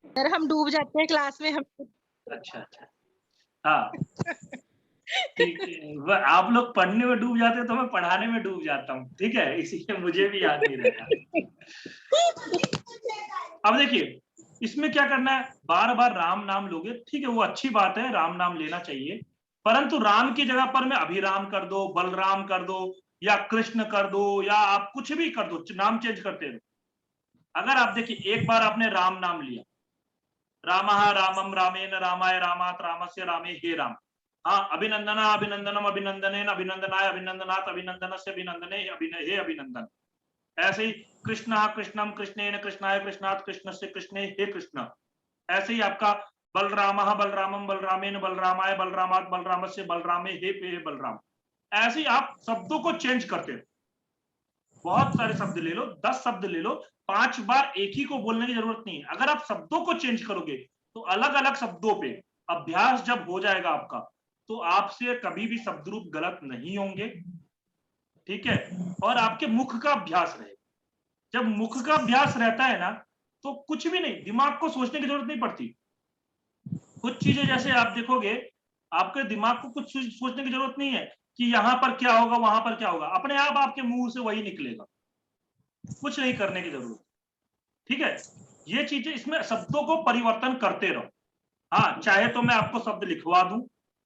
Sir हम डूब जाते हैं क्लास में हम। अच्छा अच्छा, हाँ ठीक है। आप लोग पढ़ने में डूब जाते हैं तो मैं पढ़ाने में डूब जाता हूँ, ठीक है, इसीलिए मुझे भी याद नहीं रहता। अब देखिए इसमें क्या करना है, बार बार राम नाम लोगे, ठीक है, वो अच्छी बात है, राम नाम लेना चाहिए, परंतु राम की जगह पर मैं अभिराम कर दो, बलराम कर दो, या कृष्ण कर दो, या आप कुछ भी कर दो, नाम चेंज करते रहो। अगर आप देखिए एक बार आपने राम नाम लिया, रामः रामम रामेण रामाय रामात रामस्य रामे हे राम, हाँ, अभिनंदना अभिनंदनम अभिनंदनेन अभिनंदनाय अभिनंदनात् अभिनंदनस्य अभिनंदने हे अभिनंदन। ऐसे ही कृष्ण कृष्णम कृष्णेन कृष्णाय कृष्णात् कृष्णस्य कृष्णे हे कृष्ण। ऐसे ही आपका बलराम बलरामम बलरामेन बलरामाय बलरामात् बलरामस्य बलरामे हे बलराम। ऐसे ही आप शब्दों को चेंज करते हो, बहुत सारे शब्द ले लो, 10 शब्द ले लो, 5 बार एक ही को बोलने की जरूरत नहीं है। अगर आप शब्दों को चेंज करोगे तो अलग अलग शब्दों पे अभ्यास जब हो जाएगा आपका, तो आपसे कभी भी शब्द रूप गलत नहीं होंगे, ठीक है, और आपके मुख का अभ्यास रहे। जब मुख का अभ्यास रहता है ना, तो कुछ भी नहीं, दिमाग को सोचने की जरूरत नहीं पड़ती। कुछ चीजें जैसे आप देखोगे, आपके दिमाग को कुछ सोचने की जरूरत नहीं है कि यहां पर क्या होगा वहां पर क्या होगा, अपने आप आपके मुंह से वही निकलेगा, कुछ नहीं करने की जरूरत, ठीक है। ये चीजें, इसमें शब्दों को परिवर्तन करते रहो। हाँ, चाहे तो मैं आपको शब्द लिखवा दूं,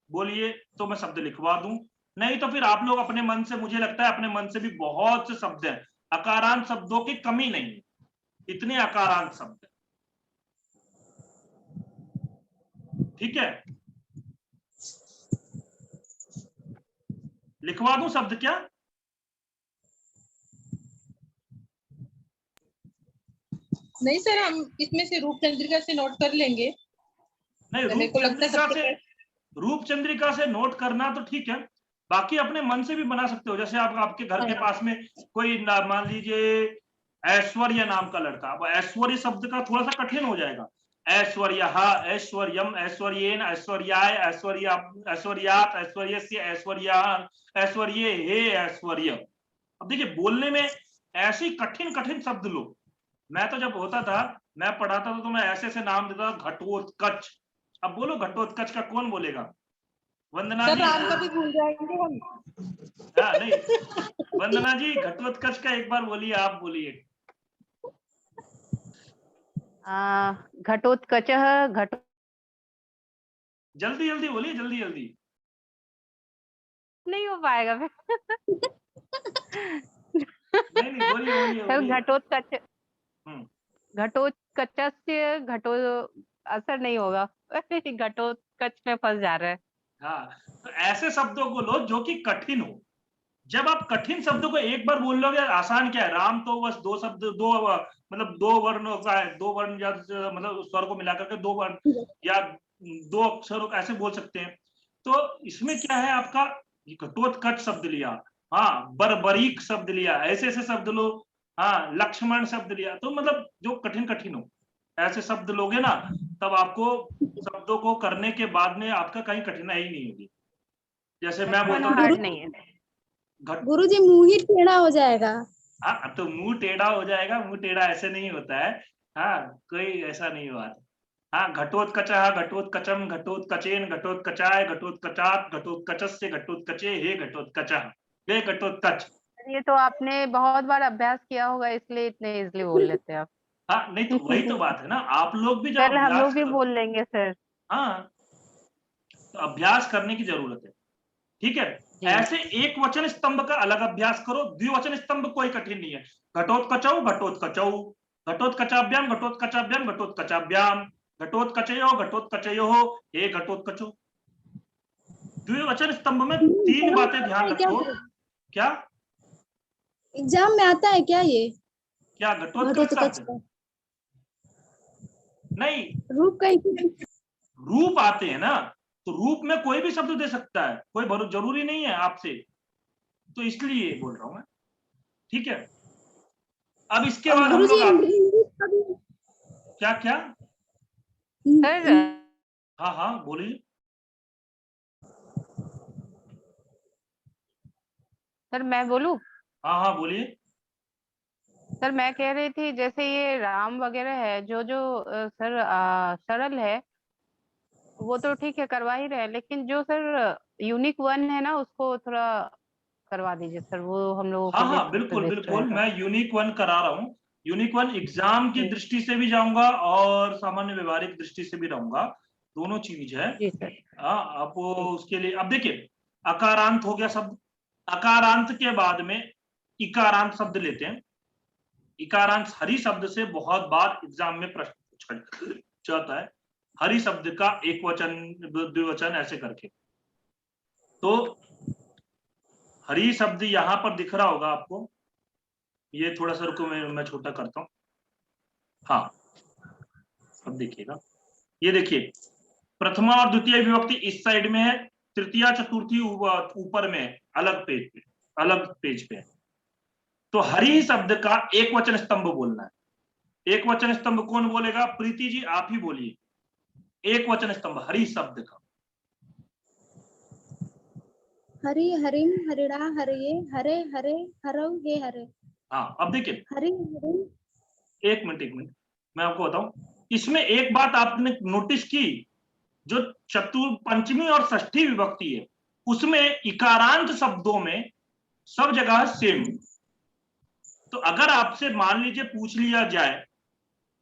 बोलिए तो मैं शब्द लिखवा दूं, नहीं तो फिर आप लोग अपने मन से, मुझे लगता है अपने मन से भी बहुत से शब्द हैं, अकारांत शब्दों की कमी नहीं है, इतने अकारांत शब्द, ठीक है। लिखवा दूं शब्द क्या? नहीं सर, हम इसमें से रूप चंद्रिका से नोट कर लेंगे। नहीं, मेरे रूप को लगता है चंद्रिका से, सबके रूप चंद्रिका से नोट करना तो ठीक है, बाकी अपने मन से भी बना सकते हो। जैसे आप, आपके घर के पास में कोई मान लीजिए ऐश्वर्य नाम का लड़का, अब ऐश्वर्य शब्द का थोड़ा सा कठिन हो जाएगा, ऐश्वर्य, ऐश्वर्यम, ऐश्वर्येन, ऐश्वर्याय, ऐश्वर्या, ऐश्वर्यात, ऐश्वर्यस्य, ऐश्वर्यान, ऐश्वर्ये हे ऐश्वर्य। अब देखिए बोलने में ऐसी कठिन कठिन शब्द लो, मैं तो जब होता था, मैं पढ़ाता था तो मैं ऐसे ऐसे नाम देता था, घटोत्कच। अब बोलो घटोत्कच का कौन बोलेगा? वंदना सर जी राम का बोल, भी भूल जाएंगे हम। हाँ नहीं, वंदना जी घटोत्कच का एक बार बोलिए, आप बोलिए। घटोत्कचः घटो जल्दी जल्दी बोलिए, जल्दी जल्दी। नहीं हो पाएगा फिर। नहीं नहीं, बोलिए बोलिए सर बोलिए। घटोत्कच, हम्म, घटोत्कचस्य घटो असर नहीं होगा। घटोत्कच में फंस जा रहा है। हाँ, तो ऐसे शब्दों को लो जो कि कठिन हो। जब आप कठिन शब्दों को एक बार बोल लोगे, आसान क्या है, राम तो बस दो शब्द, दो मतलब दो वर्णों का है, दो वर्ण या मतलब स्वर को मिलाकर के दो वर्ण या दो अक्षरों का ऐसे बोल सकते हैं। तो इसमें क्या है आपका, घटोत्कच शब्द लिया, हाँ, बर्बरीक शब्द लिया, ऐसे ऐसे शब्द लो, हाँ, लक्ष्मण शब्द लिया, तो मतलब जो कठिन कठिन हो ऐसे शब्द लोगे ना, तब आपको शब्दों को करने के बाद में आपका कहीं कठिनाई नहीं होगी। जैसे मैं बोलता लक्ष्मण हूँ हार्ड नहीं है। घट, गुरुजी मुंह ही टेढ़ा हो जाएगा। हाँ तो मुंह टेढ़ा हो जाएगा, मुंह टेढ़ा ऐसे नहीं होता है, हाँ, कोई ऐसा नहीं हुआ। हाँ, घटोत्कचः घटोत्कचम घटोत्कचेन घटोत्कचाय घटोत्कचात् घटोत्कचस्य घटोत्कचे हे घटोत्कचः हे घटोत्कच। ये तो आपने बहुत बार अभ्यास किया होगा, इसलिए इतने इजली बोल लेते हैं आप। हाँ नहीं, तो वही तो बात है ना, आप लोग भी जब कल हम अभ्यास लोग भी करो, बोल लेंगे सर। हाँ, तो अभ्यास करने की जरूरत है, ठीक है। जी ऐसे एक वचन स्तंभ का अलग अभ्यास करो, द्विवचन स्तंभ कोई कठिन नहीं है, घटोत्कचौ घटोत्कचौ, घटोत्कचाभ्याम घटोत्कचाभ्याम घटोत्कचाभ्याम, घटोत्कचयो घटोत्कचयो हे घटोत्कचो। द्विवचन स्तंभ में तीन एग्जाम बातें में आता ध्यान है क्या रखो। गुरुजी? क्या? एग्जाम में आता है क्या ये क्या घटोत्कच घटोत्कच शब्द? का नहीं, रूप का रूप आते हैं ना, तो रूप में कोई भी शब्द दे सकता है, कोई जरूरी नहीं है आपसे, तो इसलिए बोल रहा हूं मैं, ठीक है। अब इसके और बाद हम गुरुजी लोग आते, इंग्लिश का भी क्या क्या? सर। हाँ हाँ बोलिए। सर मैं बोलूं? हाँ हाँ बोलिए। सर मैं कह रही थी जैसे ये राम वगैरह है जो जो सर सरल है वो तो ठीक है करवा ही रहे हैं, लेकिन जो सर यूनिक वन है ना उसको थोड़ा करवा दीजिए सर, वो हम लोगों हाँ के लिए हाँ सबसे बिल्कुल बेस्ट बिल्कुल, रहेगा। मैं यूनिक वन करा रहा हूँ। यूनिक वन एग्जाम की जी दृष्टि से भी जाऊंगा और सामान्य व्यवहारिक दृष्टि से भी रहूंगा, दोनों चीज है। जी सर। हाँ, आप ठीक। उसके लिए अब देखिए, अकारांत हो गया शब्द, अकारांत के बाद में इकारांत शब्द लेते हैं। इकारांत हरि शब्द से बहुत बार एग्जाम में प्रश्न पूछा जाता है, हरि शब्द का एक वचन द्विवचन ऐसे करके। तो हरि शब्द यहां पर दिख रहा होगा आपको, ये थोड़ा सा रुको, मैं छोटा करता हूं। हाँ, अब देखिएगा, ये देखिए प्रथमा और द्वितीय विभक्ति इस साइड में है, तृतीया चतुर्थी ऊपर में है, अलग पेज पे है। तो हरि शब्द का एक वचन स्तंभ बोलना है। एक वचन स्तंभ कौन बोलेगा? प्रीति जी आप ही बोलिए, एक वचन स्तंभ हरि शब्द का। हरि हरिम हरिणा हरिये हरे हरे हरौ हे हरे। हाँ, अब देखिए, हरि हरिम। एक मिनट मैं आपको बताऊं, इसमें एक बात आपने नोटिस की, जो पंचमी और षष्ठी विभक्ति है उसमें इकारांत शब्दों में सब जगह सेम। तो अगर आपसे मान लीजिए पूछ लिया जाए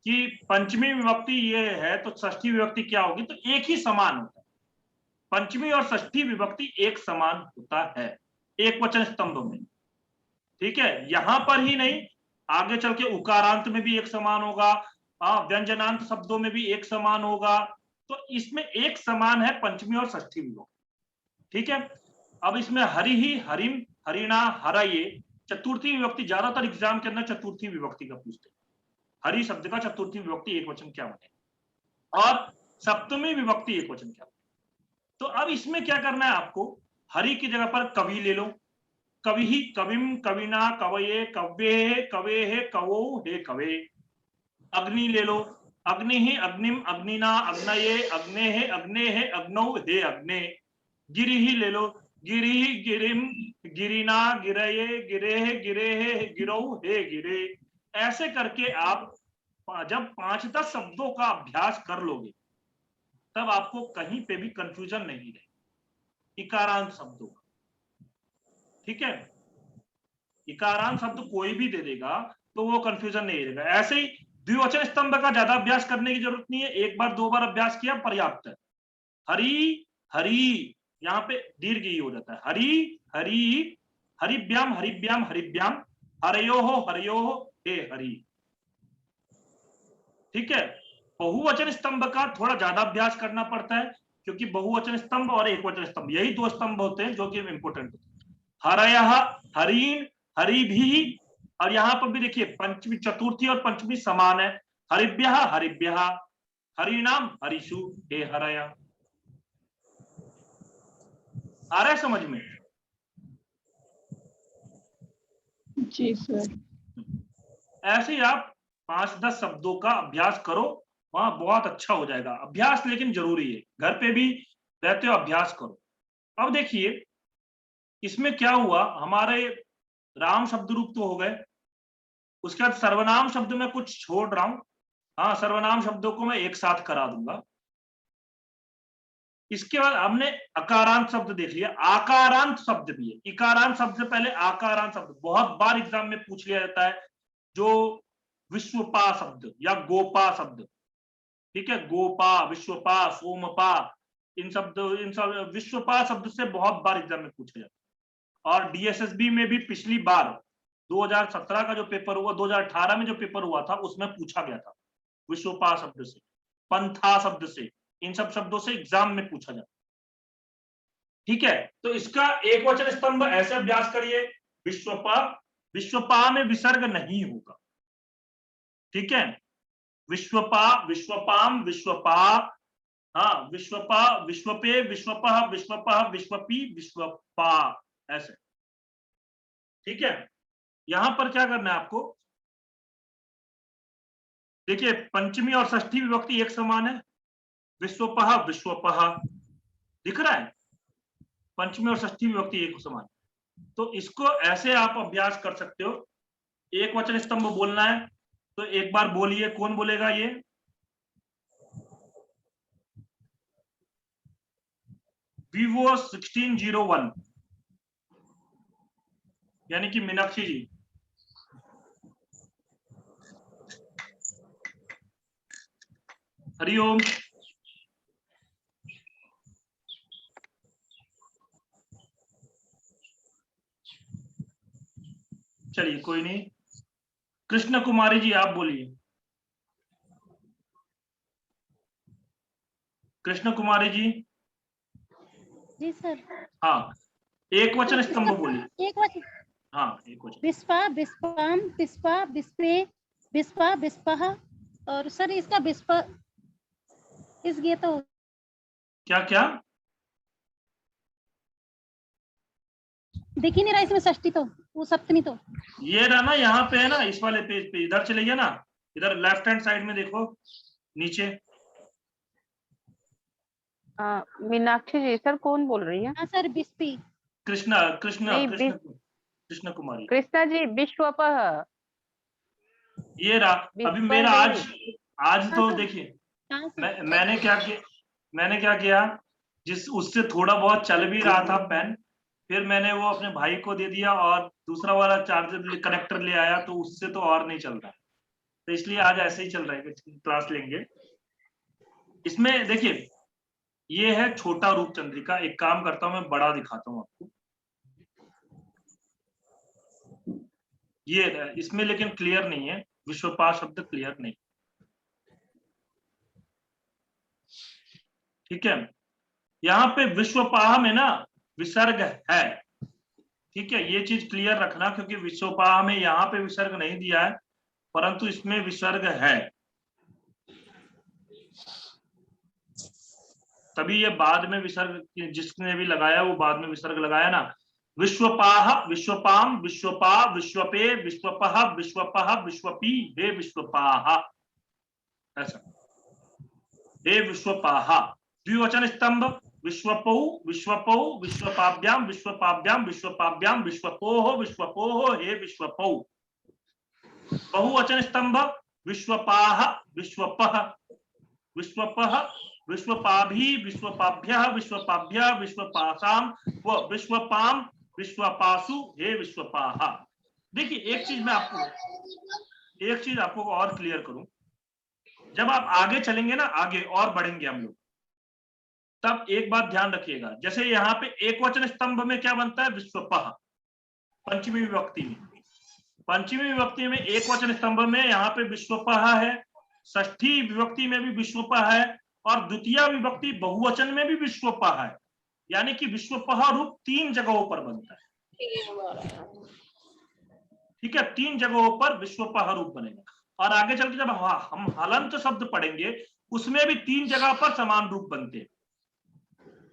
कि पंचमी विभक्ति ये है तो षष्ठी विभक्ति क्या होगी, तो एक ही समान होता है। पंचमी और षष्ठी विभक्ति एक समान होता है एक वचन स्तंभ में, ठीक है। यहां पर ही नहीं, आगे चल के उकारांत में भी एक समान होगा, व्यंजनांत शब्दों में भी एक समान होगा। तो इसमें एक समान है पंचमी और षष्ठी विभक्ति, ठीक है। अब इसमें हरि ही, हरिम, हरिणा, हरये, चतुर्थी विभक्ति ज्यादातर एग्जाम के अंदर चतुर्थी विभक्ति का पूछते हैं। हरि शब्द का चतुर्थी विभक्ति एक वचन क्या बने और सप्तमी विभक्ति एक वचन क्या बने। तो अब इसमें क्या करना है आपको, हरि की जगह पर कवि ले लो, कवि ही, कविम, कविना, कवये, कव्ये, कवे है, कवो हे कवे। अग्नि ले लो, अग्नि ही, अग्निम, अग्निना, अग्नये, अग्ने है, अग्ने है, अग्नौ हे अग्ने। गिरि ही ले लो, गिरि ही, गिरिम, गिरिना, गिरये, गिरे है, गिरे है, गिरौ हे गिरे। ऐसे करके आप जब 5-10 शब्दों का अभ्यास कर लोगे तब आपको कहीं पे भी कंफ्यूजन नहीं रहेगी इकारांत शब्दों का, ठीक है। इकारांत शब्द कोई भी दे देगा तो वो कंफ्यूजन नहीं रहेगा। ऐसे ही द्विवचन स्तंभ का ज्यादा अभ्यास करने की जरूरत नहीं है, एक बार दो बार अभ्यास किया पर्याप्त है। हरि हरि, यहाँ पे दीर्घ ही हो जाता है, हरि हरि, हरिभ्याम हरिभ्याम हरिभ्याम, हरयो हो हे हरि, ठीक है। बहुवचन स्तंभ का थोड़ा ज्यादा अभ्यास करना पड़ता है क्योंकि बहुवचन स्तंभ और एक वचन स्तंभ यही दो स्तंभ होते हैं जो कि इंपोर्टेंट होते हैं। हरयः, हरीन, हरि भी, और यहां पर भी देखिए पंचमी, चतुर्थी और पंचमी समान है। हरिभ्यः हरिभ्यः, हरिणाम हरिषु हे हरय। आ रहा है समझ में? जी सर। ऐसे ही आप 5-10 शब्दों का अभ्यास करो, वहां बहुत अच्छा हो जाएगा। अभ्यास लेकिन जरूरी है, घर पे भी रहते हो अभ्यास करो। अब देखिए इसमें क्या हुआ, हमारे राम शब्द रूप तो हो गए, उसके बाद सर्वनाम शब्द में कुछ छोड़ रहा हूं। हाँ, सर्वनाम शब्दों को मैं एक साथ करा दूंगा। इसके बाद हमने अकारांत शब्द देख लिया, आकारांत शब्द भी है। इकारांत शब्द से पहले आकारांत शब्द बहुत बार एग्जाम में पूछ लिया जाता है, जो विश्वपा शब्द या गोपा शब्द, ठीक है। गोपा, विश्वपा, सोमपा, इन सब विश्वपा शब्द से बहुत बार एग्जाम में पूछा जाता है। और डीएसएसबी में भी पिछली बार 2017 का जो पेपर हुआ, 2018 में जो पेपर हुआ था उसमें पूछा गया था विश्वपा शब्द से, पंथा शब्द से, इन सब शब्दों से एग्जाम में पूछा जाता, ठीक है। तो इसका एक वचन स्तंभ ऐसे अभ्यास करिए, विश्वपा, विश्वपा में विसर्ग नहीं होगा, ठीक है। विश्वपा, विश्वपाम, विश्वपा, हाँ, विश्वपा, विश्वपे, विश्वपः, विश्वपः, विश्वपी, विश्वपा, ऐसे, ठीक है। यहां पर क्या करना है आपको, देखिए पंचमी और षष्ठी विभक्ति एक समान है, विश्वपः विश्वपः दिख रहा है, पंचमी और षष्ठी विभक्ति एक समान। तो इसको ऐसे आप अभ्यास कर सकते हो, एक वचन स्तंभ बोलना है तो एक बार बोलिए, कौन बोलेगा ये? Vivo 1601 यानी कि मीनाक्षी जी। हरिओम। चलिए कोई नहीं, कृष्ण कुमारी जी आप बोलिए। कृष्ण कुमारी जी। जी सर। हाँ, एक वचन स्तंभ बोलिए। एक वचन। हाँ, एक वचन। विस्पा, विस्पाम, विस्पा, विस्पे, विस्पा, विस्पह। और सर इसका विस्पा इस ये तो क्या क्या दिख ही नहीं रहा इसमें षष्ठी तो, वो सप्तमी तो। ये रहा ना, यहाँ पे है ना, इस वाले पेज पे, इधर चले गया ना, इधर लेफ्ट हैंड साइड में देखो नीचे। मीनाक्षी जी सर कौन बोल रही है? हाँ सर विस्पी। कृष्णा कृष्णा नहीं, कृष्ण कृष्ण कुमारी। कृष्णा जी विश्वपह। ये रहा। अभी मेरा आज तो देखिए हाँ सर। मैंने क्या किया, जिस उससे थोड़ा बहुत चल भी रहा था पेन, फिर मैंने वो अपने भाई को दे दिया और दूसरा वाला चार्जर कनेक्टर ले आया, तो उससे तो और नहीं चल रहा, तो इसलिए आज ऐसे ही चल रहा है, क्लास लेंगे। इसमें देखिए ये है छोटा रूप चंद्रिका। एक काम करता हूं, मैं बड़ा दिखाता हूं आपको। ये इसमें लेकिन क्लियर नहीं है, विश्वपा शब्द क्लियर नहीं, ठीक है। यहाँ पे विश्वपाह में ना विसर्ग है, ठीक है, ये चीज क्लियर रखना, क्योंकि विश्वपाह में यहाँ पे विसर्ग नहीं दिया है, परंतु इसमें विसर्ग है, तभी ये बाद में विसर्ग, जिसने भी लगाया वो बाद में विसर्ग लगाया ना। विश्वपाह, विश्वपाम, विश्वपा, विश्वपे, विश्वपह, विश्वपह, विश्वपी, हे विश्वपाह, ऐसा। हे विश्वपाह। द्विवचन स्तंभ विश्वपौ, विश्वपौ, विश्वपाभ्याम, विश्वपाभ्याम, विश्वपाभ्याम, विश्वपोह, विश्वपोह, हे विश्वपौ। बहुवचन स्तंभ विश्वपाह, विश्वपह, विश्वपह, विश्वपाभी, विश्वपाभ्यः, विश्वपाभ्य, विश्वपासाम व विश्वपाम, विश्वपासु, हे विश्वपाह। देखिए एक चीज आपको और क्लियर करूं, जब आप आगे चलेंगे ना, आगे और बढ़ेंगे हम लोग, तब एक बात ध्यान रखिएगा, जैसे यहाँ पे एक वचन स्तंभ में क्या बनता है? विश्वपह। पंचमी विभक्ति में, पंचमी विभक्ति में एक वचन स्तंभ में यहाँ पे विश्वपह है, षष्ठी विभक्ति में भी विश्वपह है, और द्वितीय विभक्ति बहुवचन में भी विश्वपह है, यानी कि विश्वपह रूप 3 जगहों पर बनता है, ठीक है, 3 जगहों पर विश्वपह रूप बनेगा। और आगे चल के जब हम हलंत शब्द पढ़ेंगे उसमें भी 3 जगह पर समान रूप बनते हैं,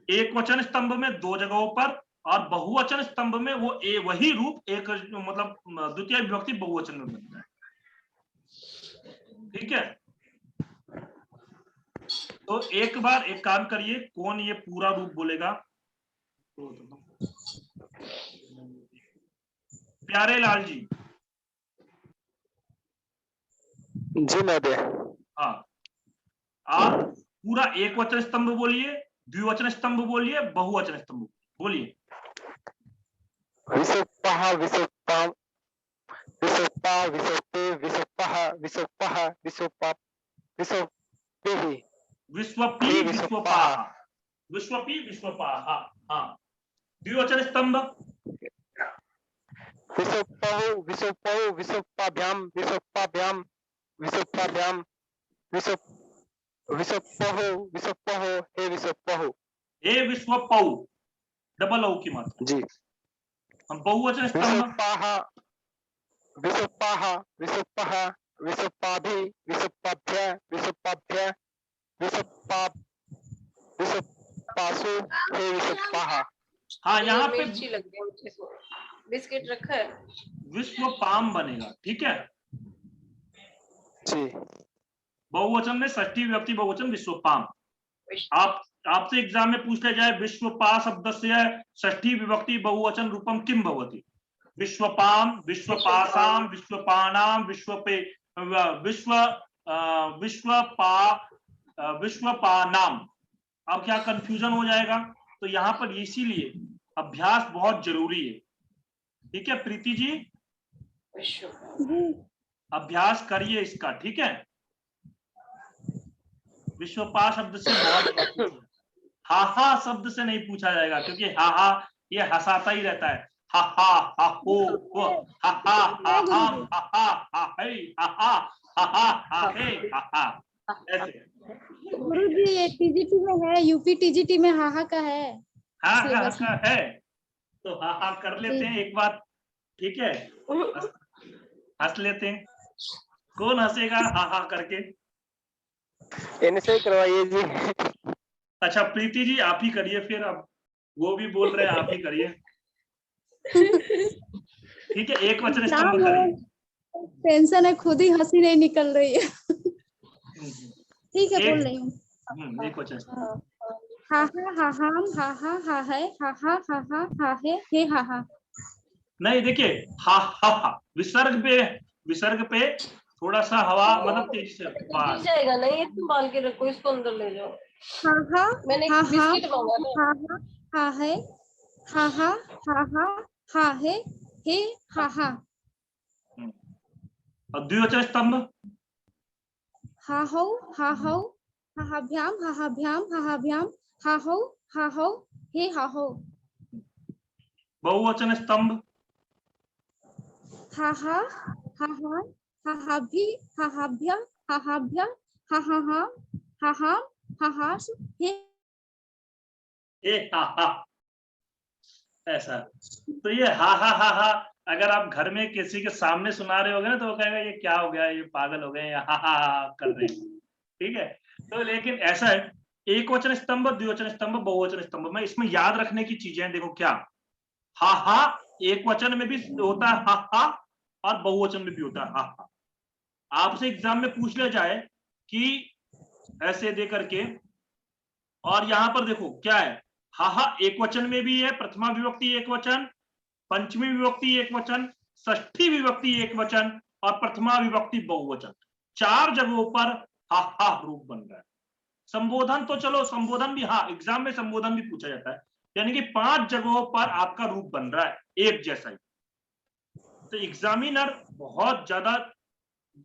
एक वचन स्तंभ में 2 जगहों पर, और बहुवचन स्तंभ में वो वही रूप एक, मतलब द्वितीय विभक्ति बहुवचन में बनता है, ठीक है। तो एक बार एक काम करिए, कौन ये पूरा रूप बोलेगा? प्यारे लाल जी। जी महोदय। हाँ, आप पूरा एक वचन स्तंभ बोलिए, द्विवचन स्तंभ बोलिए, बहुवचन स्तंभ बोलिए। विश्वपः, विश्वपाम, विश्वपा, विश्वपे, विश्वपः, विश्वपः, विश्वपा, विश्वपेः, विश्वपी, विश्वपाः, विश्वपी, विश्वपाः। हाँ, द्विवचन स्तंभ विश्वपौ, विश्वपौ, विश्वपाभ्याम, विश्वपाभ्याम, विश्वपाभ्याम, विश्वपहो, विश्वपहो, हे विश्वपहो, हे विश्वपौ, डबल औ की मात्रा जी। हम बहुवचन स्तंभ विश्वपाः, विश्वपाः, विश्वपः, विश्वपाभि, विश्वपाभ्य, विश्वपाभ्य, विश्वपा, विश्वपासु, हे विश्वपाः। हाँ, यहाँ पे मिर्ची लग गई मुझे, बिस्किट रखा है। विश्वपाम बनेगा, ठीक है। जी। बहुवचन में षष्ठी विभक्ति बहुवचन विश्वपाम। आपसे एग्जाम में पूछ लिया जाए विश्वपा शब्द से षष्ठी विभक्ति बहुवचन रूपम किम भवति, विश्वपाम, विश्वपासाम, विश्वपानाम, विश्वपानाम। अब क्या कंफ्यूजन हो जाएगा, तो यहाँ पर इसीलिए अभ्यास बहुत जरूरी है। ठीक है प्रीति जी, अभ्यास करिए इसका, ठीक है। विश्वपा शब्द से बहुत हा हा शब्द से नहीं पूछा जाएगा, क्योंकि हा हा ये हंसाता ही रहता है। हा हा हा हो हा हा हा हम हा हा हा हे हा हा हा हा हा हे हा हा, ऐसे। गुरु जी ये टीजीटी में है, यूपी टीजीटी में हाहा का है। हाँ हाँ सिलेबस का है, तो हा हा कर लेते हैं एक बार, ठीक है। हंस लेते हैं, कौन हंसेगा हा हा करके? इनसे ही करवाइए जी। अच्छा प्रीति जी आप ही करिए फिर, अब वो भी बोल रहे हैं आप ही करिए, ठीक है। एक वचन स्तंभ करिए। टेंशन है, खुद ही हंसी नहीं निकल रही है। ठीक है बोल रही हूँ। एक वचन स्तंभ। हा हा हा हाम हा हा हा है हा हा हा हा हा हे हा हा। नहीं देखिए, हा हा विसर्ग पे थोड़ा सा हवा मतलब तेजी से गिर जाएगा नहीं, संभाल के रखो, इसको अंदर ले जाओ। हा हा मैंने हा बिस्किट मांगा ना। हा हा हा है हा हा हा हा हा है हे हा हा। और द्विवचन स्तंभ हा हो हा हाभ्याम हा हो हे हा हो। बहुवचन स्तंभ हा हा हा हा हा हाभ्य हा हाभ्य हा हाभ्य हा हा हा हा हा हा हास हे हा हा, ऐसा। तो ये हा हा हा हा अगर आप घर में किसी के सामने सुना रहे होगे ना, तो वो कहेगा ये क्या हो गया, ये पागल हो गए, ये हा हा हा कर रहे हैं, ठीक है। तो लेकिन ऐसा है, एक वचन स्तंभ, द्विवचन स्तंभ, बहुवचन स्तंभ में इसमें याद रखने की चीजें देखो क्या, हा हा एक वचन में भी होता है हा हा, और बहुवचन में भी होता है हा हा। आपसे एग्जाम में पूछ लिया जाए कि ऐसे दे करके, और यहां पर देखो क्या है, हा हा एक वचन में भी है, प्रथमा विभक्ति एक वचन, पंचमी विभक्ति एक वचन, षष्ठी विभक्ति एक वचन, और प्रथमा विभक्ति बहुवचन। 4 जगहों पर हा हा रूप बन रहा है। संबोधन तो चलो, संबोधन भी हाँ एग्जाम में संबोधन भी पूछा जाता है, यानी कि 5 जगहों पर आपका रूप बन रहा है एक जैसा ही। तो एग्जामिनर बहुत ज्यादा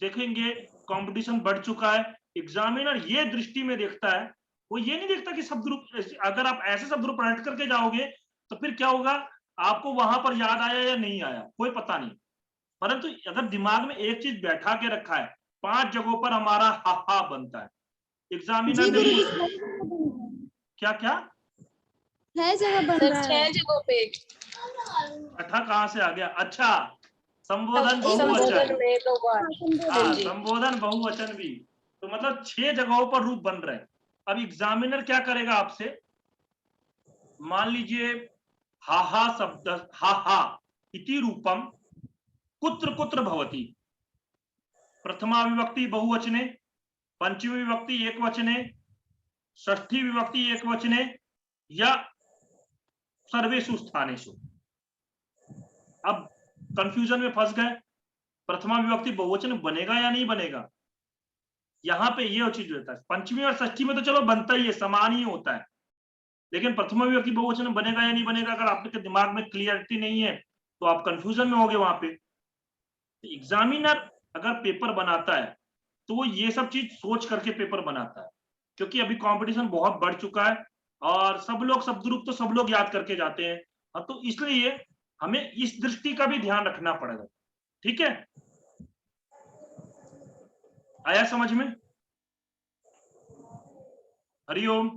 देखेंगे, कंपटीशन बढ़ चुका है। एग्जामिनर ये दृष्टि में देखता है, वो ये नहीं देखता कि शब्द रूप, अगर आप ऐसे शब्द रूप पलट करके जाओगे तो फिर क्या होगा, आपको वहां पर याद आया या नहीं आया कोई पता नहीं। परंतु अगर दिमाग में एक चीज बैठा के रखा है, 5 जगहों पर हमारा हा हा बनता है, एग्जामिनर ने क्या क्या है जगह बन सर रहा 6 है। जगहों पे अठा कहां से आ गया? अच्छा संबोधन संबोधन बहुवचन, में 2 बार। हाँ संबोधन बहुवचन भी, तो मतलब 6 जगहों पर रूप बन रहे हैं। अब एग्जामिनर क्या करेगा आपसे, मान लीजिए हा हा शब्द, हा हा इति रूपम कुत्र कुत्र भवति, प्रथमा विभक्ति बहुवचने, पंचमी विभक्ति एक वचने, षष्ठी विभक्ति एक वचने, या सर्वेषु स्थानेषु। अब कंफ्यूजन में फंस गए, प्रथमा विभक्ति बहुवचन बनेगा या नहीं बनेगा, यहां पे ये चीज रहता है। पंचमी और षष्ठी में तो चलो बनता ही है, समान ही होता है, लेकिन प्रथमा विभक्ति बहुवचन बनेगा या नहीं बनेगा, अगर आपके दिमाग में क्लियरिटी नहीं है तो आप कंफ्यूजन में होगे वहां पे। एग्जामिनर अगर पेपर बनाता है तो वो ये सब चीज सोच करके पेपर बनाता है, क्योंकि अभी कंपटीशन बहुत बढ़ चुका है और सब लोग शब्द रूप तो सब लोग याद करके जाते हैं, तो इसलिए हमें इस दृष्टि का भी ध्यान रखना पड़ेगा, ठीक है। आया समझ में? हरिओम।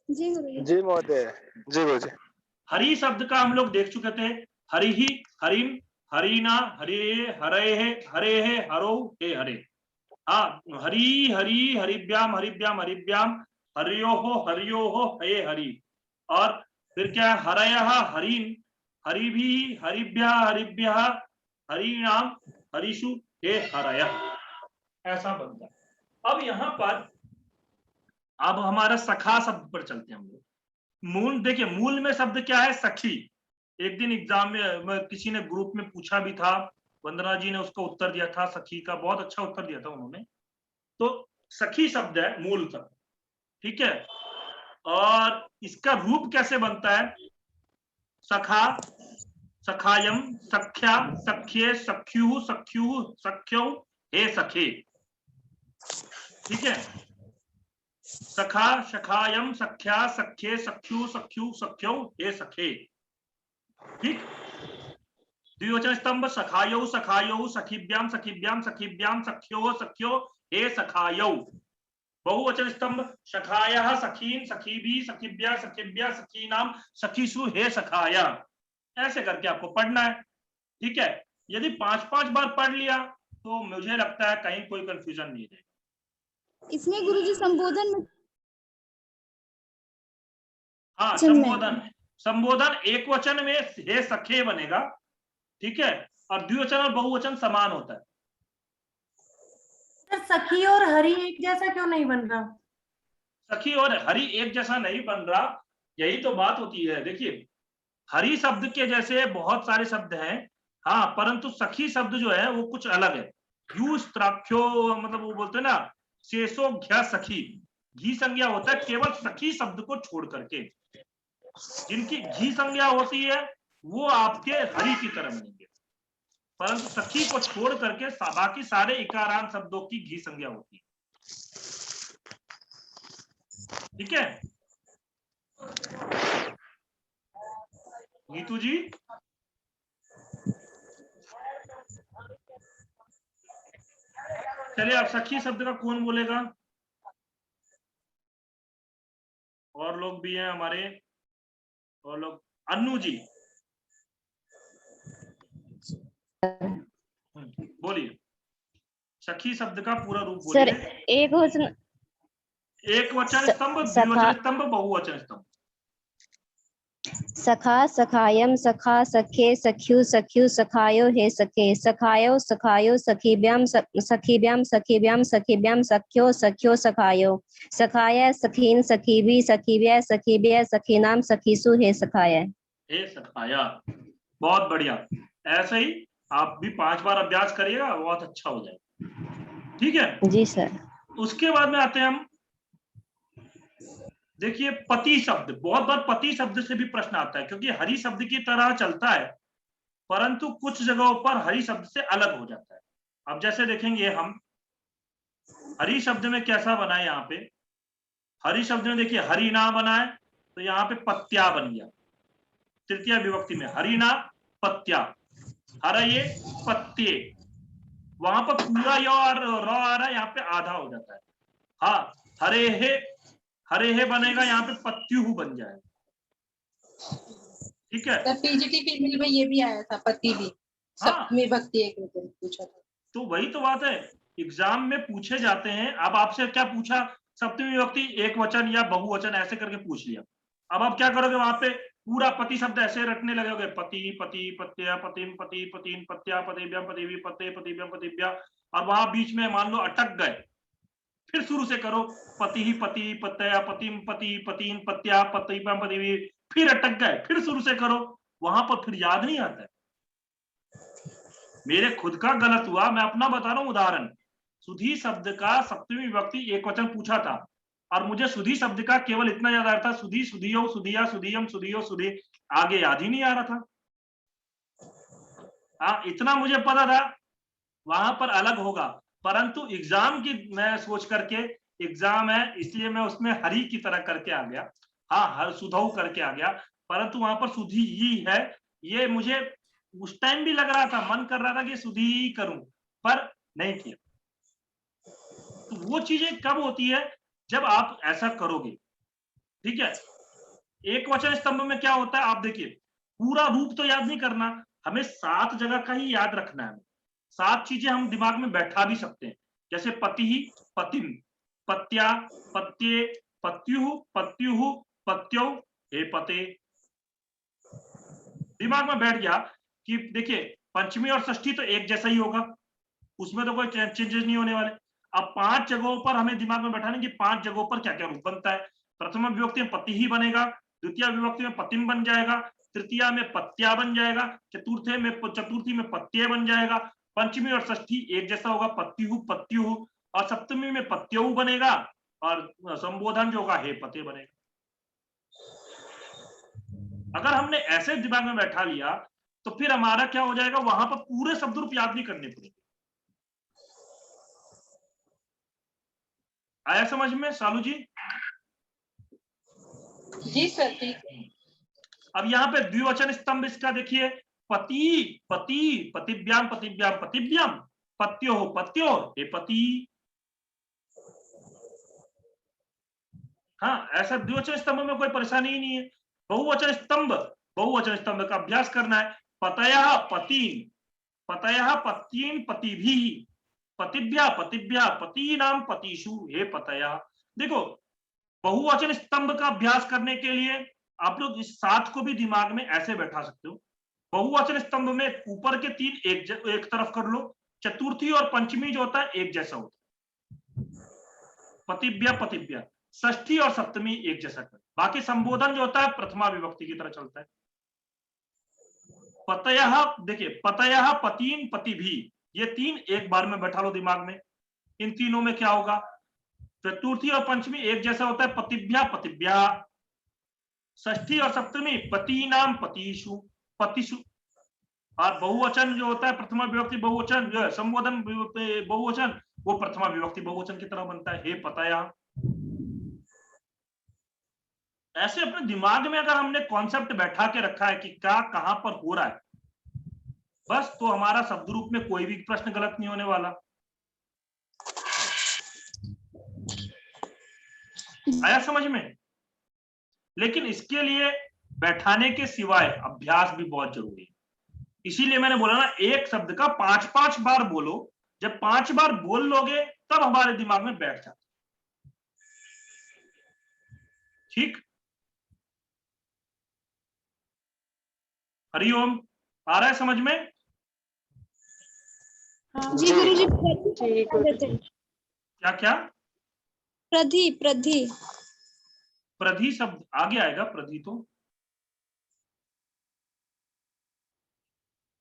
जी गुरु जी महोदय, जी गुरु जी। हरि शब्द का हम लोग देख चुके थे, हरि ही, हरिम, हरिना, हरे, हरे है, हरे है, हरो हे हरे। हाँ हरि हरि हरिभ्याम हरिभ्याम हरिभ्याम, हरियो हो हे हरि। और फिर क्या है, हरयः हरिम, हरिभि हरिभ्य हरिभ्य, हरिनाम हरिषु हे हरयः, ऐसा बनता है। अब यहां पर अब हमारा सखा शब्द पर चलते हैं हम लोग। मूल देखिए, मूल में शब्द क्या है, सखी, एक दिन एग्जाम में किसी ने ग्रुप में पूछा भी था, वंदना जी ने उसका उत्तर दिया था, सखी का बहुत अच्छा उत्तर दिया था उन्होंने। तो सखी शब्द है मूल शब्द, ठीक है। और इसका रूप कैसे बनता है? सखा, सखायम, सख्या, सख्ये, सख्यु, सख्यु, सख्यो, हे सखे, ठीक है। सखा, सखायम, सख्या, सख्ये, सख्यु, सख्यु, सख्यो, हे सखे, ठीक। द्विवचन स्तंभ सखायो, सखायो, सखीभ्याम, सखीभ्याम, सखीभ्याम, सख्यो, सख्यो, हे सखायो। बहुवचन स्तंभ सखायः, सखीन, सखीभी, सखीभ्या, सखीभ्या, सखीनाम, सखीसु, हे सखाया। ऐसे करके आपको पढ़ना है, ठीक है। यदि 5-5 बार पढ़ लिया तो मुझे लगता है कहीं कोई कंफ्यूजन नहीं रहेगा। इसमें गुरुजी संबोधन में, हाँ, संबोधन, संबोधन एक वचन में हे सखे बनेगा, ठीक है, और द्विवचन और बहुवचन समान होता है। सखी और हरि एक जैसा क्यों नहीं बन रहा? सखी और हरि एक जैसा नहीं बन रहा, यही तो बात होती है। देखिए, हरि शब्द के जैसे बहुत सारे शब्द हैं, हाँ, परंतु सखी शब्द जो है वो कुछ अलग है। यू स्त्राख्यो, मतलब वो बोलते हैं ना, शेषो घ्या सखी, घी संज्ञा होता है केवल सखी शब्द को छोड़ करके। जिनकी घी संज्ञा होती है वो आपके हरि की तरह बनेंगे, परंतु सखी को छोड़ करके बाकी सारे इकारांत शब्दों की घी संज्ञा होती है, ठीक है। नीतू जी, चलिए, आप सखी शब्द का कौन बोलेगा? और लोग भी हैं हमारे, और लोग, अन्नू जी बोलिए, सखी शब्द का पूरा रूप बोलिए। सर, एक वचन, एक वचन स्तंभ, द्विवचन स्तंभ, बहुवचन स्तंभ। सखा, सखायम, सखा, सखे, सख्यु, सख्यु, सखायो, हे सखे, सखायो, सखायो, सखीभ्याम, सखीभ्याम, सखीभ्याम, सखीभ्याम, सख्यो, सख्यो, सखायो, सखाया, सखीन, सखीभी, सखीभ्या, सखीभ्या, सखीनाम, सखीसु, हे सखाया। हे सखाया, बहुत बढ़िया। ऐसे ही आप भी 5 बार अभ्यास करिएगा, बहुत अच्छा हो जाएगा, ठीक है जी सर। उसके बाद में आते हैं हम, देखिए, पति शब्द, बहुत बार पति शब्द से भी प्रश्न आता है, क्योंकि हरि शब्द की तरह चलता है, परंतु कुछ जगहों पर हरि शब्द से अलग हो जाता है। अब जैसे देखेंगे हम, हरि शब्द में कैसा बना है, यहाँ पे हरि शब्द में देखिए हरिना बना है, तो यहाँ पे पत्या बन गया, तृतीय विभक्ति में हरिना पत्या, हरये पत्ये, वहां पर पूरा य और र आ रहा है, यहाँ पे आधा हो जाता है। हाँ, हरे हे बनेगा, यहाँ पे पत्युहु बन जाएगा, ठीक है। पीजीटी फीमेल में ये भी आया था, पति भी, सप्तमी विभक्ति एक वचन पूछा था। तो वही तो बात है, एग्जाम में पूछे जाते हैं। अब आपसे क्या पूछा, सप्तमी विभक्ति एक वचन या बहुवचन ऐसे करके पूछ लिया। अब आप क्या करोगे, वहां पे पूरा पति शब्द ऐसे रटने लगोगे, पति, पति, पत्या, पतिम, पति, पतिन, पत्या, पतिभ्याम, पतिभी, पत्ते, पतिभ्याम, पतिभ्या, और वहां बीच में मान लो अटक गए, फिर शुरू से करो, पति ही पति, पत्या, पतिम, पति, पतिन, पत्या, पतिभ्याम, पतिभी, फिर अटक गए, फिर शुरू से करो, वहां पर फिर याद नहीं आता है। मेरे खुद का गलत हुआ, मैं अपना बता रहा हूं उदाहरण। सुधी शब्द का सप्तमी विभक्ति एक वचन पूछा था, और मुझे सुधी शब्द का केवल इतना याद आ रहा था, सुधी, सुधियो, सुधिया, सुधियम, सुधियो, सुधी, आगे याद ही नहीं आ रहा था। हाँ, इतना मुझे पता था, वहां पर अलग होगा, परंतु एग्जाम की मैं सोच करके, एग्जाम है इसलिए मैं उसमें हरि की तरह करके आ गया, हाँ, हर सुधौ करके आ गया, परंतु वहां पर सुधी ही है, ये मुझे उस टाइम भी लग रहा था, मन कर रहा था कि सुधी ही करूं, पर नहीं किया। तो वो चीजें कब होती है, जब आप ऐसा करोगे, ठीक है। एक वचन स्तंभ में क्या होता है, आप देखिए, पूरा रूप तो याद नहीं करना, हमें 7 जगह का ही याद रखना है। 7 चीजें हम दिमाग में बैठा भी सकते हैं, जैसे पति ही, पतिम, पत्या, पत्ये, पत्युहु, पत्युहु, पत्यो, हे पते, दिमाग में बैठ गया कि देखिए पंचमी और षष्ठी तो एक जैसा ही होगा, उसमें तो कोई चेंजेस नहीं होने वाले। अब 5 जगहों पर हमें दिमाग में बैठाने की 5 जगहों पर क्या क्या रूप बनता है। प्रथम विभक्ति में पति ही बनेगा, द्वितीय विभक्ति में पतिम बन जाएगा, तृतीया में पत्या बन जाएगा, चतुर्थी में पत्ये बन जाएगा, पंचमी और षष्ठी एक जैसा होगा, पत्युः पत्युः, और सप्तमी में पत्यऊ बनेगा, और संबोधन जो होगा हे पते बनेगा। अगर हमने ऐसे दिमाग में बैठा लिया तो फिर हमारा क्या हो जाएगा, वहां पर पूरे शब्द रूप याद नहीं करने पड़ेंगे। आया समझ में शालू जी? जी सर ठीक है। अब यहाँ पे द्विवचन स्तंभ इसका देखिए, पति पति, पतिभ्याम पतिभ्याम पतिभ्याम, पत्यो पत्यो हे पति। हाँ, ऐसा द्विवचन स्तंभ में कोई परेशानी ही नहीं है। बहुवचन स्तंभ का अभ्यास करना है। पतयः पतीन, पतयः पतीन पतिभिः, पतिभ्यः पतिभ्यः पतीनाम पतिषु हे पतयः। देखो, बहुवचन स्तंभ का अभ्यास करने के लिए आप लोग इस 7 को भी दिमाग में ऐसे बैठा सकते हो। बहुवचन स्तंभ में ऊपर के 3 एक तरफ कर लो, चतुर्थी और पंचमी जो होता है एक जैसा होता है, पतिभ्य पतिभ्य, षष्ठी और सप्तमी एक जैसा कर, बाकी संबोधन जो होता है प्रथमा विभक्ति की तरह चलता है। पतयः, देखिए पतयः पतीन पतिभिः, ये 3 एक बार में बैठा लो दिमाग में। इन तीनों में क्या होगा, चतुर्थी और पंचमी एक जैसा होता है, पतिभ्या पतिभ्या, षष्ठी और सप्तमी पतीनाम पतिषु पतिषु, और बहुवचन जो होता है प्रथमा विभक्ति बहुवचन, जो है संबोधन बहुवचन, वो प्रथमा विभक्ति बहुवचन की तरह बनता है, हे पतयः। ऐसे अपने दिमाग में अगर हमने कॉन्सेप्ट बैठा के रखा है कि क्या कहां पर हो रहा है, बस तो हमारा शब्द रूप में कोई भी प्रश्न गलत नहीं होने वाला। आया समझ में? लेकिन इसके लिए बैठाने के सिवाय अभ्यास भी बहुत जरूरी है। इसीलिए मैंने बोला ना, एक शब्द का 5-5 बार बोलो। जब 5 बार बोल लोगे तब हमारे दिमाग में बैठ जाता। ठीक? हरिओम, आ रहा है समझ में? जी गुरुजी। क्या क्या? प्रधि प्रधि प्रधि शब्द आगे आएगा, प्रधि तो।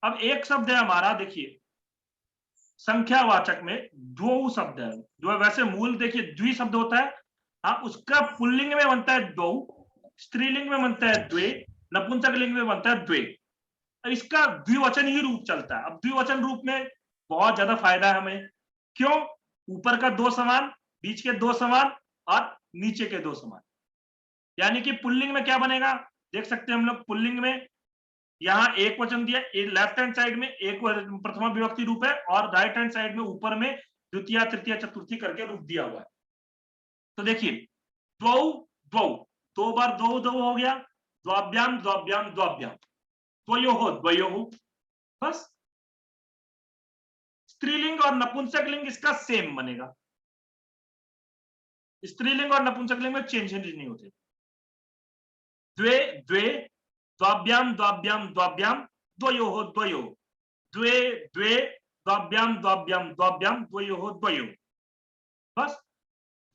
अब एक शब्द है हमारा, देखिए संख्यावाचक में द्वौ शब्द है, जो वैसे मूल देखिए द्वि शब्द होता है, हाँ उसका पुल्लिंग में बनता है द्वौ, स्त्रीलिंग में बनता है द्वे, नपुंसक लिंग में बनता है द्वे। इसका द्विवचन ही रूप चलता है। अब द्विवचन रूप में बहुत ज्यादा फायदा है हमें। क्यों? ऊपर का 2 समान, बीच के 2 समान और नीचे के 2 समान। यानी कि पुल्लिंग में क्या बनेगा, देख सकते हैं हम लोग, पुल्लिंग में यहाँ एक वचन दिया, लेफ्ट हैंड साइड में एक प्रथमा विभक्ति रूप है, और राइट हैंड साइड में ऊपर में द्वितीय तृतीय चतुर्थी करके रूप दिया हुआ है। तो देखिए द्वौ द्वौ, 2 बार दो दो हो गया, द्वाभ्याम द्वाभ्याम द्वाभ्याम, द्वयोः द्वयोः, बस। स्त्रीलिंग और नपुंसक लिंग इसका सेम बनेगा। स्त्रीलिंग और नपुंसक लिंग में चेंज नहीं होते। द्वे द्वे, द्वाभ्याम द्वाभ्याम द्वाभ्याम, द्वयोः द्वयोः, द्वे द्वे, द्वाभ्याम द्वाभ्याम द्वाभ्याम, द्वयोः द्वयोः, बस।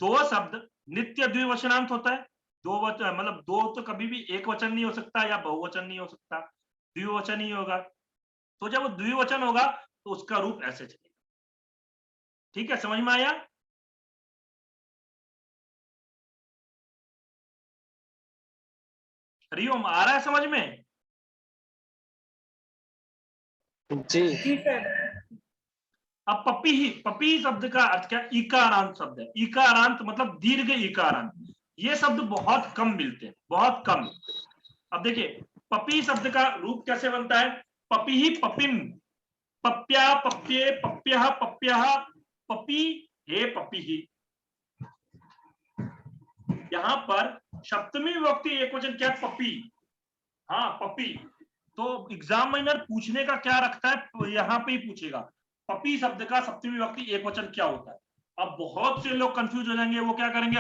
2 शब्द नित्य द्विवचनांत होता है। 2 वचन मतलब 2 तो कभी भी एक वचन नहीं हो सकता या बहुवचन नहीं हो सकता, द्विवचन ही होगा। तो जब वो द्विवचन होगा तो उसका रूप ऐसे चलेगा। ठीक है, समझ में आया? हरिओम, आ रहा है समझ में? जी। अब पपी शब्द का अर्थ क्या? इकारांत शब्द है। इकारांत मतलब दीर्घ इकारांत। ये शब्द बहुत कम मिलते हैं, बहुत कम। अब देखिए पपी शब्द का रूप कैसे बनता है? पपी पपिम, पप्या पप्ये पप्यः पप्यः, पपी हे पपी। यहां पर सप्तमी विभक्ति एकवचन क्या है? पपी। हाँ पपी। तो एग्जामिनर पूछने का क्या रखता है, यहाँ पे ही पूछेगा पपी शब्द का सप्तमी विभक्ति एकवचन क्या होता है। अब बहुत से लोग कंफ्यूज हो जाएंगे, वो क्या करेंगे,